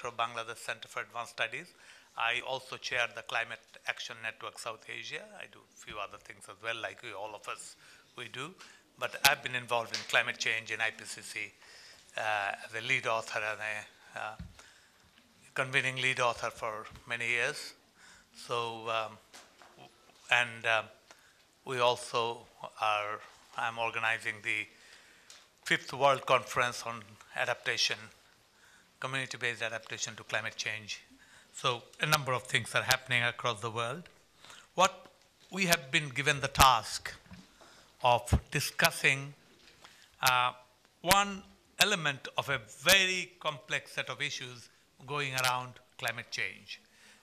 director of Bangladesh Center for Advanced Studies. I also chair the Climate Action Network South Asia. I do a few other things as well, like all of us, we do. But I've been involved in climate change in IPCC as a lead author and a convening lead author for many years. So, we also I'm organizing the 5th World Conference on Adaptation, community-based adaptation to climate change. So a number of things are happening across the world. What we have been given the task of discussing one element of a very complex set of issues going around climate change.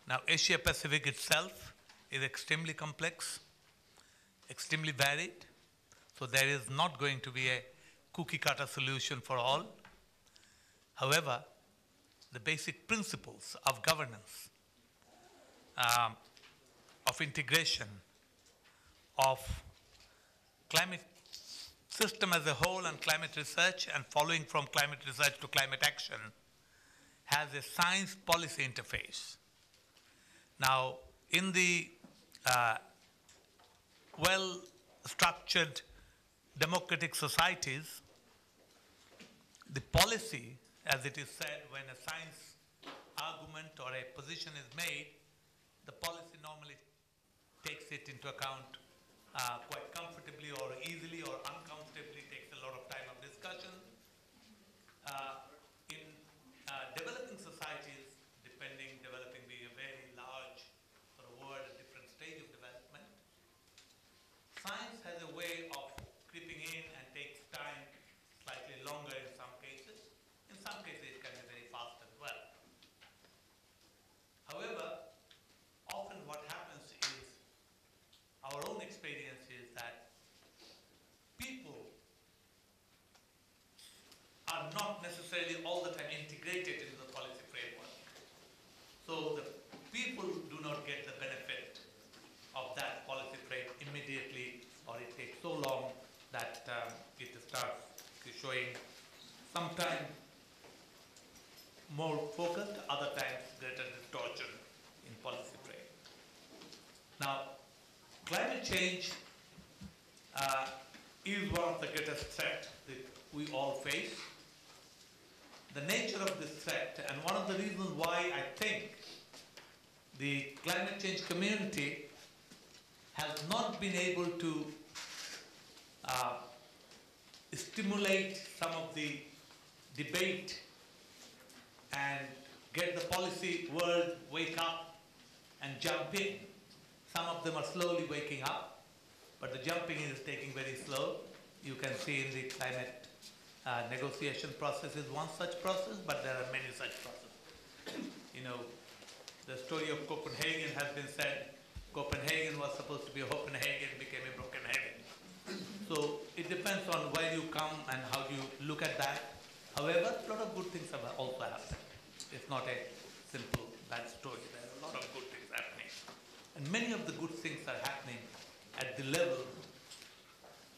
Now, Asia Pacific itself is extremely complex, extremely varied, so there is not going to be a cookie-cutter solution for all. However, the basic principles of governance, of integration, of climate system as a whole and climate research and following from climate research to climate action has a science policy interface. Now, in the well-structured democratic societies, the policy, as it is said, when a science argument or a position is made, the policy normally takes it into account quite comfortably or easily or uncomfortably, takes a lot of time of discussion. In developing societies, developing being a very large sort of word, a different stage of development, science has a way of creeping in and takes time, slightly longer in some cases. In some cases, it can be very fast as well. However, often what happens is, our own experience is that people are not necessarily all the time integrated into the policy framework. So the people do not get the benefit of that policy frame immediately, or it takes so long that it starts showing sometimes more focused, other times greater distortion in policy frame. Now, climate change is one of the greatest threats that we all face. The nature of this threat, and one of the reasons why I think the climate change community has not been able to stimulate some of the debate and get the policy world wake up and jump in. Some of them are slowly waking up, but the jumping is taking very slow. You can see in the climate negotiation process is one such process, but there are many such processes. You know, the story of Copenhagen has been said. Copenhagen was supposed to be Copenhagen, became a broken heaven. So it depends on where you come and how you look at that. However, a lot of good things have also happened. It's not a simple bad story. There are a lot of good things happening. And many of the good things are happening at the level,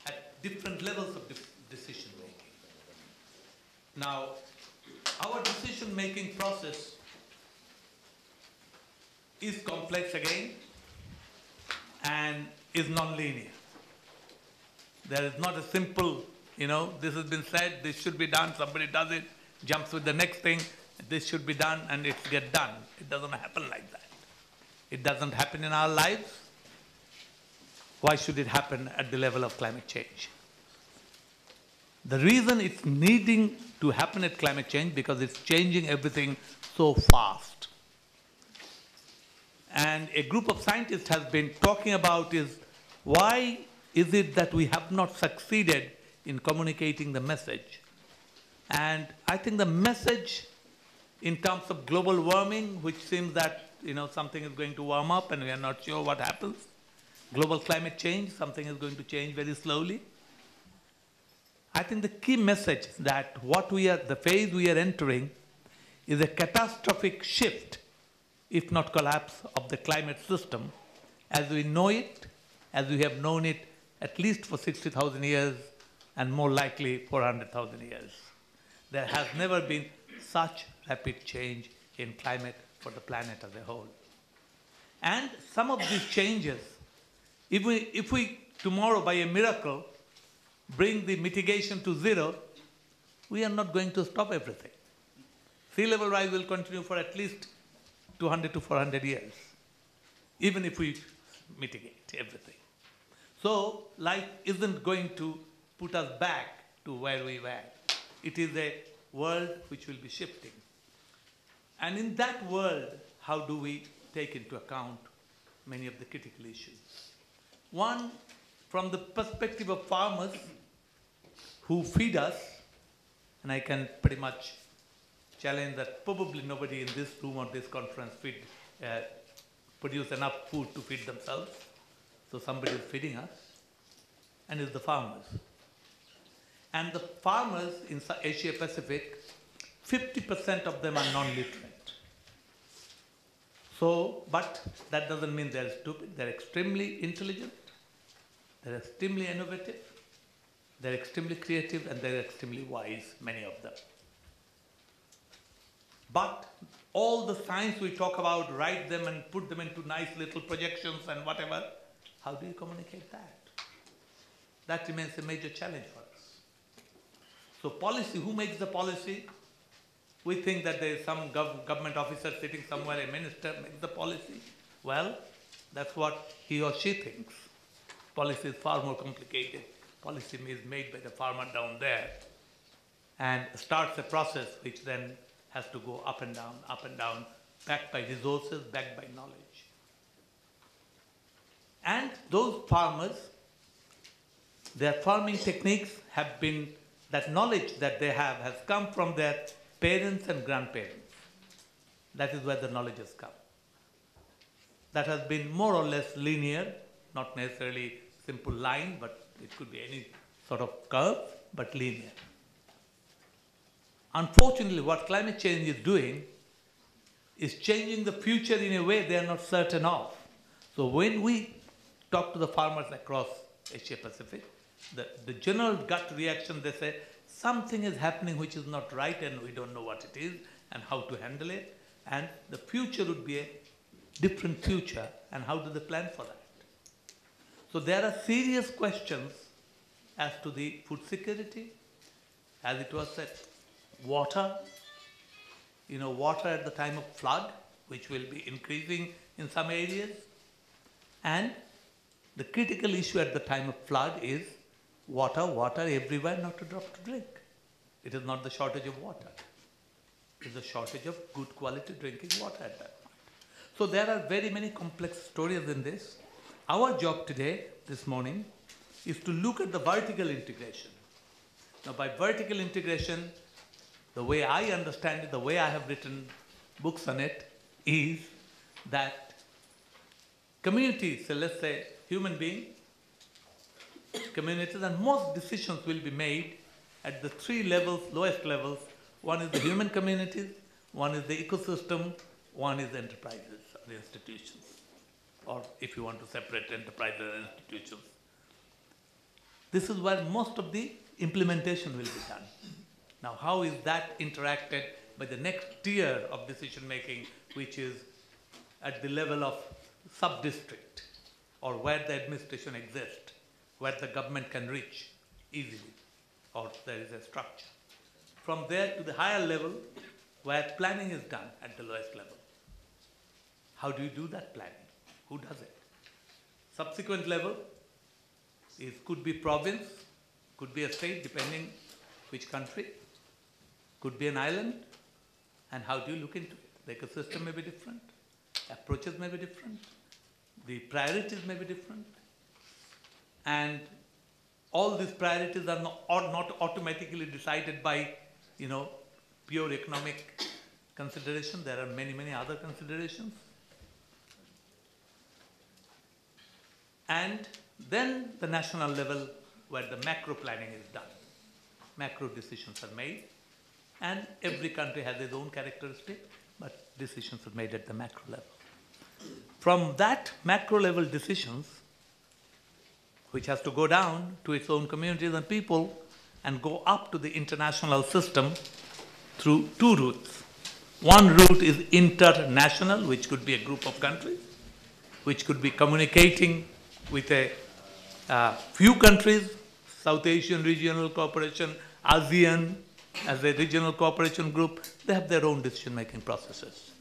at different levels of decision making. Now, our decision making process is complex again and is non-linear. There is not a simple, you know, this has been said, this should be done, somebody does it, jumps with the next thing, this should be done, and it gets done. It doesn't happen like that. It doesn't happen in our lives. Why should it happen at the level of climate change? The reason it's needing to happen at climate change because it's changing everything so fast. And a group of scientists has been talking about is why is it that we have not succeeded in communicating the message? And I think the message in terms of global warming, which seems that, you know, something is going to warm up and we are not sure what happens. Global climate change, something is going to change very slowly. I think the key message that the phase we are entering is a catastrophic shift, if not collapse, of the climate system as we know it, as we have known it at least for 60,000 years and more likely 400,000 years. There has never been such rapid change in climate for the planet as a whole. And some of these changes, if we tomorrow by a miracle bring the mitigation to zero, we are not going to stop everything. Sea level rise will continue for at least 200 to 400 years, even if we mitigate everything. So life isn't going to put us back to where we were. It is a world which will be shifting. And in that world, how do we take into account many of the critical issues? One, from the perspective of farmers who feed us, and I can pretty much challenge that probably nobody in this room or this conference produce enough food to feed themselves. So somebody is feeding us, and it's the farmers. And the farmers in Asia Pacific, 50% of them are non-literate. So, but that doesn't mean they're stupid. They're extremely intelligent, they're extremely innovative, they're extremely creative, and they're extremely wise, many of them. But all the science we talk about, write them and put them into nice little projections and whatever, how do you communicate that? That remains a major challenge for us. So policy, who makes the policy? We think that there is some government officer sitting somewhere, a minister makes the policy. Well, that's what he or she thinks. Policy is far more complicated. Policy is made by the farmer down there and starts a process which then has to go up and down, backed by resources, backed by knowledge. And those farmers, their farming techniques have been, that knowledge that they have has come from their parents and grandparents. That is where the knowledge has come. That has been more or less linear, not necessarily simple line, but it could be any sort of curve, but linear. Unfortunately, what climate change is doing is changing the future in a way they are not certain of. So when we talk to the farmers across Asia Pacific, the general gut reaction, they say, something is happening which is not right and we don't know what it is and how to handle it. And the future would be a different future, and how do they plan for that? So there are serious questions as to the food security, as it was said, water, water at the time of flood, which will be increasing in some areas. And the critical issue at the time of flood is water everywhere, not a drop to drink. It is not the shortage of water. It is a shortage of good quality drinking water at that point. So there are very many complex stories in this. Our job today, this morning, is to look at the vertical integration. Now by vertical integration, the way I understand it, the way I have written books on it, is that communities, so let's say human beings, communities, and most decisions will be made at the three levels, lowest levels. One is the human communities, one is the ecosystem, one is the enterprises, the institutions, or if you want to separate enterprises and institutions. This is where most of the implementation will be done. Now, how is that interacted by the next tier of decision making, which is at the level of sub-district, or where the administration exists, where the government can reach easily, or there is a structure. From there to the higher level, where planning is done at the lowest level. How do you do that planning? Who does it? Subsequent level could be province, could be a state, depending which country, could be an island, and how do you look into it? The ecosystem may be different, approaches may be different, the priorities may be different, and all these priorities are not automatically decided by, pure economic consideration. There are many, many other considerations. And then the national level, where the macro planning is done. Macro decisions are made, and every country has its own characteristic, but decisions are made at the macro level. From that macro level decisions, which has to go down to its own communities and people and go up to the international system through two routes. One route is international, which could be a group of countries, which could be communicating with a few countries, South Asian Regional Cooperation, ASEAN as a regional cooperation group. They have their own decision-making processes.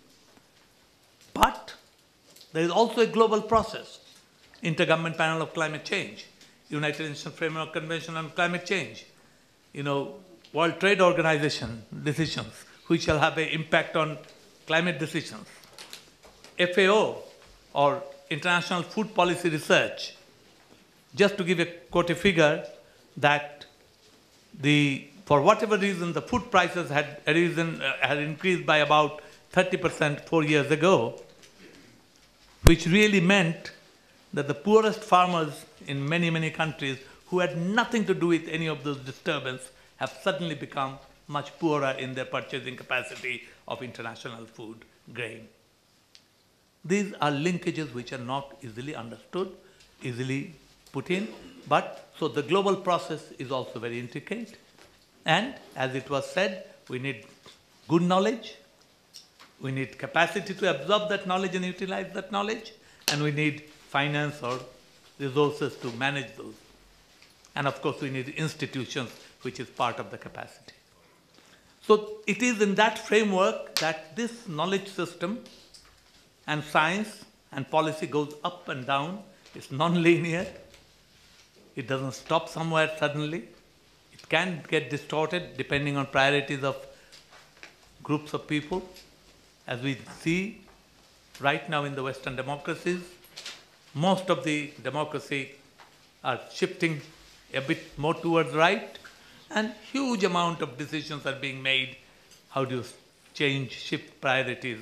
But there is also a global process, Intergovernmental Panel of Climate Change, United Nations Framework Convention on Climate Change, World Trade Organization decisions, which shall have an impact on climate decisions, FAO, or International Food Policy Research. Just to give a quote figure, that for whatever reason, the food prices had increased by about 30% 4 years ago, which really meant that the poorest farmers in many, many countries who had nothing to do with any of those disturbances have suddenly become much poorer in their purchasing capacity of international food grain. These are linkages which are not easily understood, easily put in, but so the global process is also very intricate. And as it was said, we need good knowledge, we need capacity to absorb that knowledge and utilize that knowledge, and we need finance or resources to manage those. And of course, we need institutions, which is part of the capacity. So it is in that framework that this knowledge system and science and policy goes up and down. It's non-linear. It doesn't stop somewhere suddenly. It can get distorted depending on priorities of groups of people. As we see right now in the Western democracies, most of the democracy are shifting a bit more towards right, and huge amount of decisions are being made. How do you shift priorities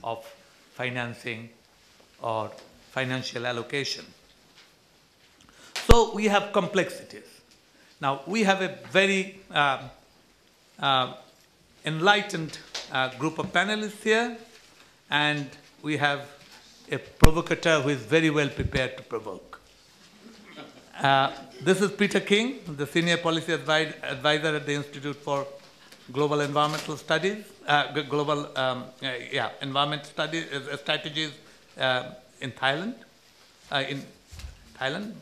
of financing or financial allocation? So we have complexities. Now we have a very enlightened group of panelists here, and we have a provocateur who is very well prepared to provoke. This is Peter King, the Senior Policy Advisor at the Institute for Global Environmental Studies, Environment Studies, Strategies in Thailand,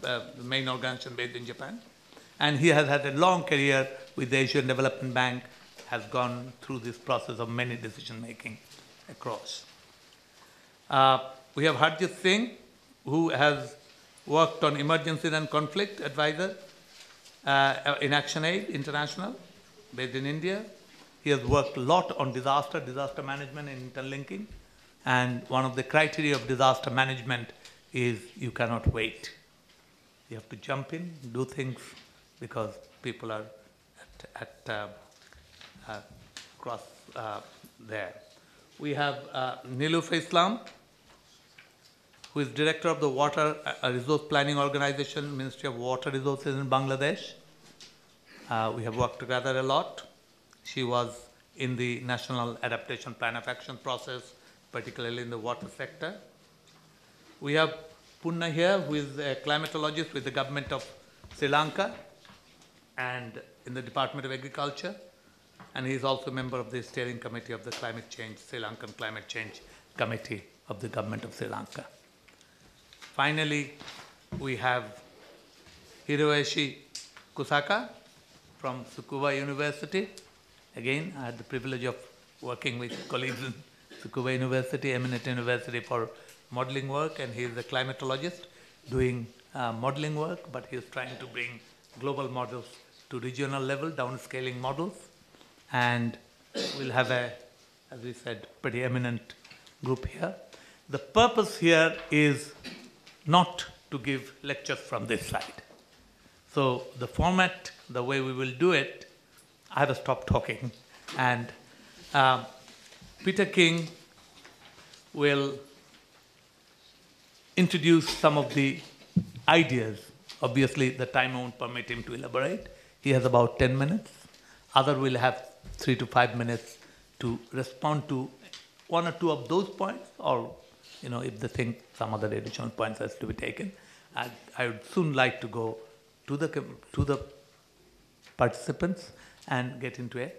the main organization based in Japan. And he has had a long career with the Asian Development Bank, has gone through this process of many decision-making across. We have Harjit Singh, who has worked on emergencies and conflict advisor in ActionAid International, based in India. He has worked a lot on disaster management and interlinking. And one of the criteria of disaster management is you cannot wait. You have to jump in, do things, because people are across there. We have Niloufar Islam, who is Director of the Water Resource Planning Organization, Ministry of Water Resources in Bangladesh. We have worked together a lot. She was in the National Adaptation Plan of Action process, particularly in the water sector. We have Punna here, who is a climatologist with the government of Sri Lanka and in the Department of Agriculture. And he is also a member of the steering committee of the Climate Change, Sri Lankan Climate Change Committee of the government of Sri Lanka. Finally, we have Hiroyoshi Kusaka from Tsukuba University. Again, I had the privilege of working with colleagues in Tsukuba University, eminent university for modeling work, and he is a climatologist doing modeling work, but he is trying to bring global models to regional level, downscaling models. And we'll have a, as we said, pretty eminent group here. The purpose here is not to give lectures from this side. So the format, the way we will do it, I have to stop talking. And Peter King will introduce some of the ideas. Obviously, the time won't permit him to elaborate. He has about 10 minutes. Other will have 3 to 5 minutes to respond to one or two of those points, or if they think some other additional points has to be taken. I would soon like to go to the participants and get into a